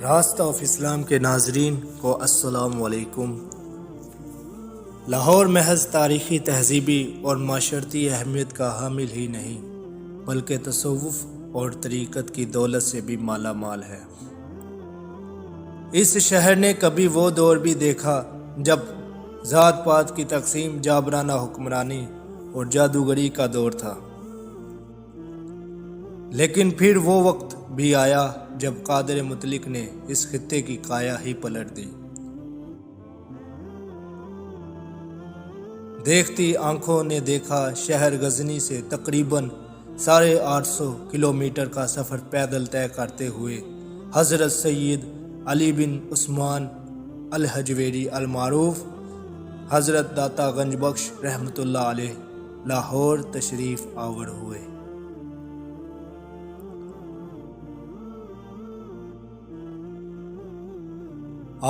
راستہ آف اسلام کے ناظرین کو السلام علیکم۔ لاہور محض تاریخی، تہذیبی اور معاشرتی اہمیت کا حامل ہی نہیں بلکہ تصوف اور طریقت کی دولت سے بھی مالا مال ہے۔ اس شہر نے کبھی وہ دور بھی دیکھا جب ذات پات کی تقسیم، جابرانہ حکمرانی اور جادوگری کا دور تھا، لیکن پھر وہ وقت بھی آیا جب قادر مطلق نے اس خطے کی کایا ہی پلٹ دی۔ دیکھتی آنکھوں نے دیکھا شہر غزنی سے تقریباً 850 کلومیٹر کا سفر پیدل طے کرتے ہوئے حضرت سید علی بن عثمان الحجویری المعروف حضرت داتا گنج بخش رحمۃ اللہ علیہ لاہور تشریف آور ہوئے۔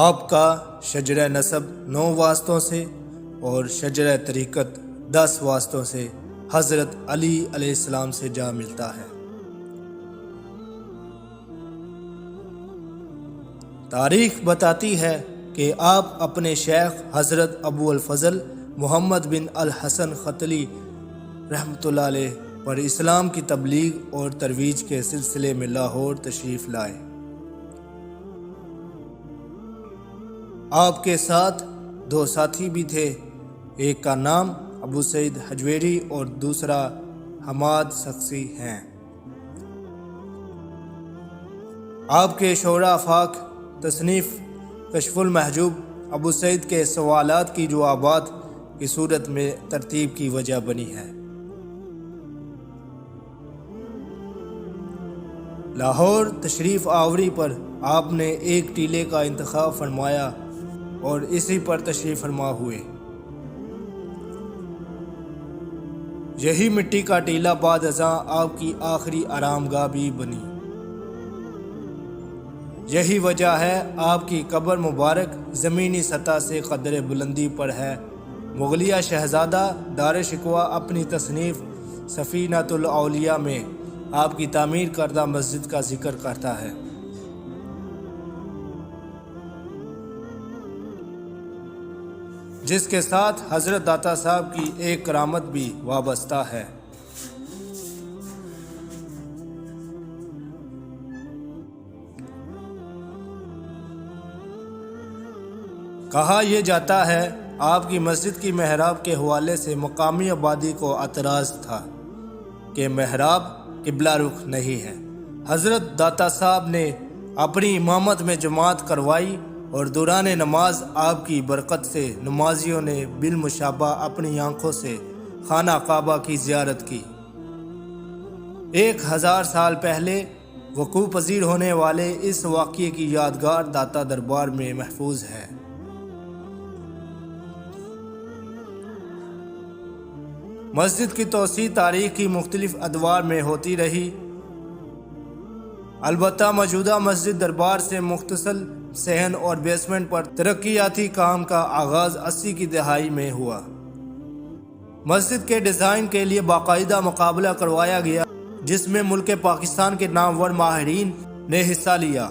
آپ کا شجرہ نسب 9 واسطوں سے اور شجرہ طریقت 10 واسطوں سے حضرت علی علیہ السلام سے جا ملتا ہے۔ تاریخ بتاتی ہے کہ آپ اپنے شیخ حضرت ابو الفضل محمد بن الحسن ختلی رحمۃ اللہ علیہ پر اسلام کی تبلیغ اور ترویج کے سلسلے میں لاہور تشریف لائے۔ آپ کے ساتھ 2 ساتھی بھی تھے، ایک کا نام ابو سعید حجویری اور دوسرا حماد سخسی ہیں۔ آپ کے شعراء افاق تصنیف کشف المحجوب ابو سعید کے سوالات کی جوابات کی صورت میں ترتیب کی وجہ بنی ہے۔ لاہور تشریف آوری پر آپ نے ایک ٹیلے کا انتخاب فرمایا اور اسی پر تشریف فرما ہوئے۔ یہی مٹی کا ٹیلہ بعد ازاں آپ کی آخری آرام گاہ بھی بنی۔ یہی وجہ ہے آپ کی قبر مبارک زمینی سطح سے قدر بلندی پر ہے۔ مغلیہ شہزادہ دار شکوہ اپنی تصنیف سفینۃ الاولیاء میں آپ کی تعمیر کردہ مسجد کا ذکر کرتا ہے۔ جس کے ساتھ حضرت داتا صاحب کی ایک کرامت بھی وابستہ ہے۔ کہا یہ جاتا ہے آپ کی مسجد کی محراب کے حوالے سے مقامی آبادی کو اعتراض تھا کہ محراب قبلہ رخ نہیں ہے۔ حضرت داتا صاحب نے اپنی امامت میں جماعت کروائی اور دوران نماز آپ کی برکت سے نمازیوں نے بالمشابہ اپنی آنکھوں سے خانہ کعبہ کی زیارت کی۔ 1000 سال پہلے وقوع پذیر ہونے والے اس واقعے کی یادگار داتا دربار میں محفوظ ہے۔ مسجد کی توسیع تاریخ کی مختلف ادوار میں ہوتی رہی، البتہ موجودہ مسجد دربار سے مختصل صحن اور بیسمنٹ پر ترقیاتی کام کا آغاز 80 کی دہائی میں ہوا۔ مسجد کے ڈیزائن کے لیے باقاعدہ مقابلہ کروایا گیا جس میں ملک پاکستان کے نامور ماہرین نے حصہ لیا۔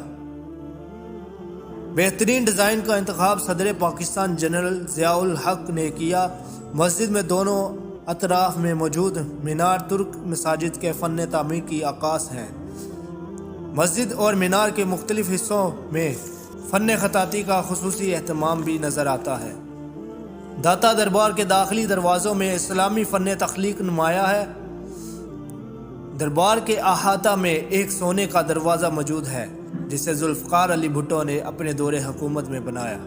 بہترین ڈیزائن کا انتخاب صدر پاکستان جنرل ضیاء الحق نے کیا۔ مسجد میں دونوں اطراف میں موجود مینار ترک مساجد کے فن تعمیر کی عکاس ہیں۔ مسجد اور مینار کے مختلف حصوں میں فن خطاطی کا خصوصی اہتمام بھی نظر آتا ہے۔ داتا دربار کے داخلی دروازوں میں اسلامی فن تخلیق نمایاں ہے۔ دربار کے احاطہ میں ایک سونے کا دروازہ موجود ہے جسے ذوالفقار علی بھٹو نے اپنے دور حکومت میں بنایا۔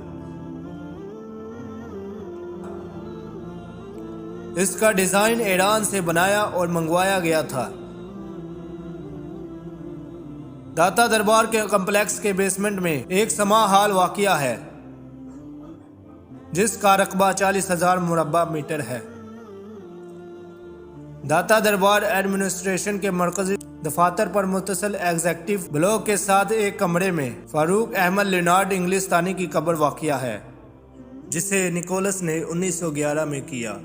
اس کا ڈیزائن ایران سے بنایا اور منگوایا گیا تھا۔ داتا دربار کے کمپلیکس کے بیسمنٹ میں ایک سما ہال واقع ہے جس کا رقبہ 40,000 مربع میٹر ہے۔ داتا دربار ایڈمنسٹریشن کے مرکزی دفاتر پر متصل ایگزیکٹو بلاک کے ساتھ ایک کمرے میں فاروق احمد لینارڈ انگلستانی کی قبر واقع ہے جسے نکولس نے 1911 میں کیا۔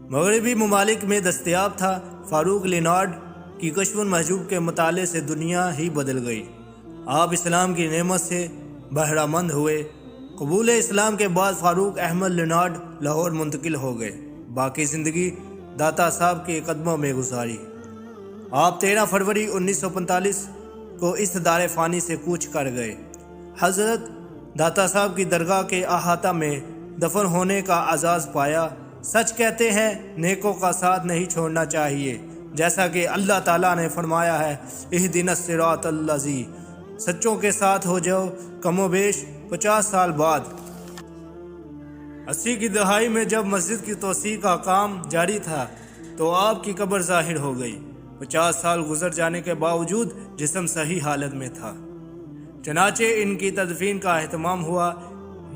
مغربی ممالک میں دستیاب تھا۔ فاروق لینارڈ کی کشف المحجوب کے مطالعے سے دنیا ہی بدل گئی۔ آپ اسلام کی نعمت سے بہرہ مند ہوئے۔ قبول اسلام کے بعد فاروق احمد لینارڈ لاہور منتقل ہو گئے۔ باقی زندگی داتا صاحب کے قدموں میں گزاری۔ آپ 13 فروری 1945 کو اس دار فانی سے کوچ کر گئے۔ حضرت داتا صاحب کی درگاہ کے احاطہ میں دفن ہونے کا اعزاز پایا۔ سچ کہتے ہیں نیکوں کا ساتھ نہیں چھوڑنا چاہیے، جیسا کہ اللہ تعالیٰ نے فرمایا ہے اہدنا الصراط الذی، سچوں کے ساتھ ہو جاؤ۔ کم و بیش 50 سال بعد 80 کی دہائی میں جب مسجد کی توسیع کا کام جاری تھا تو آپ کی قبر ظاہر ہو گئی۔ 50 سال گزر جانے کے باوجود جسم صحیح حالت میں تھا، چنانچہ ان کی تدفین کا اہتمام ہوا۔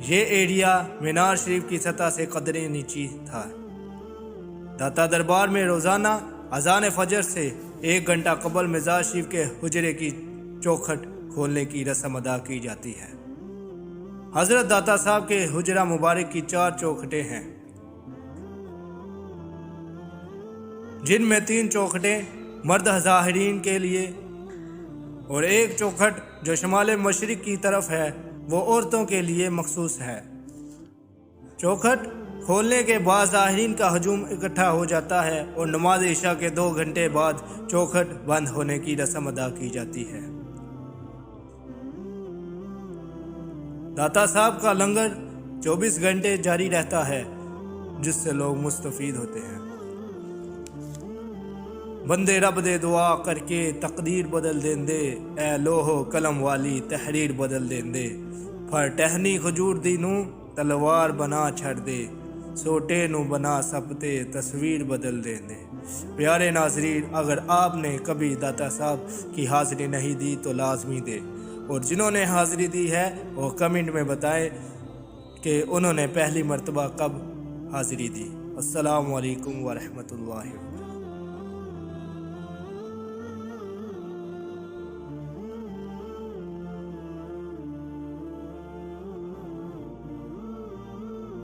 یہ ایریا مینار شریف کی سطح سے قدرے نیچی تھا۔ داتا دربار میں روزانہ اذان فجر سے 1 گھنٹہ قبل مزار شریف کے حجرے کی چوکھٹ کھولنے کی رسم ادا کی جاتی ہے۔ حضرت داتا صاحب کے حجرہ مبارک کی 4 چوکھٹیں ہیں، جن میں 3 چوکھٹیں مرد ظاہرین کے لیے اور 1 چوکھٹ جو شمال مشرق کی طرف ہے وہ عورتوں کے لیے مخصوص ہے۔ چوکھٹ کھولنے کے بعد ظاہرین کا ہجوم اکٹھا ہو جاتا ہے اور نماز عشاء کے 2 گھنٹے بعد چوکھٹ بند ہونے کی رسم ادا کی جاتی ہے۔ داتا صاحب کا لنگر 24 گھنٹے جاری رہتا ہے، جس سے لوگ مستفید ہوتے ہیں۔ بندے رب دے دعا کر کے تقدیر بدل دین دے، اے لوح و قلم والی تحریر بدل دین دے، پھر ٹہنی کھجور دی نو تلوار بنا چھڑ دے، سوٹے نو بنا سپتے تصویر بدل دین دے۔ پیارے ناظرین، اگر آپ نے کبھی داتا صاحب کی حاضری نہیں دی تو لازمی دے، اور جنہوں نے حاضری دی ہے وہ کمنٹ میں بتائیں کہ انہوں نے پہلی مرتبہ کب حاضری دی۔ السلام علیکم ورحمۃ اللہ۔